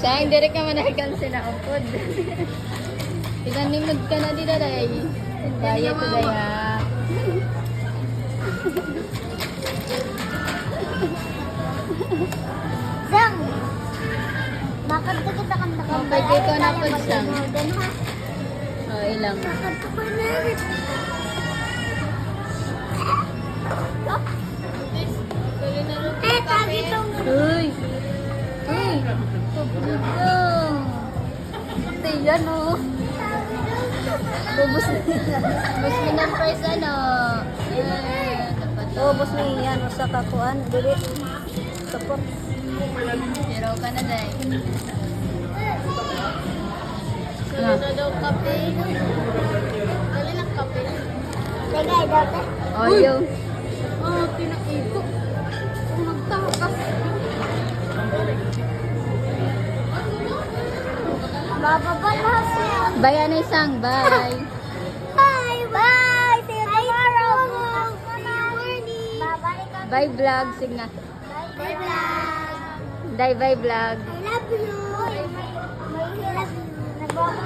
Sayang, direk ka manahikal sila upod. Pinanimod ka na dila day. Bayad ko day ha. Sang! Makanta kita kanta ka. Okay, kay ko na po, Sang. Oh, ilang. Makanta ko na. Eh, tagi itong... Uy! Uy! Pagulong! Ito yan oh. Ubus mo ng price ano. Ubos na yan sa kakuan. Dili. Support. Zero ka na day. Ano na daw kape? Dali ng kape. Tagay daw. Oh, yung. Oh, pinakito. Kung nagtakas. Bababalas yan. Bye, ano isang. Bye. Bye! Bye! See you tomorrow. Good morning. Babalik kami. Bye, vlog. Sige nga. Bye, vlog. Bye, vlog. I love you. I love you.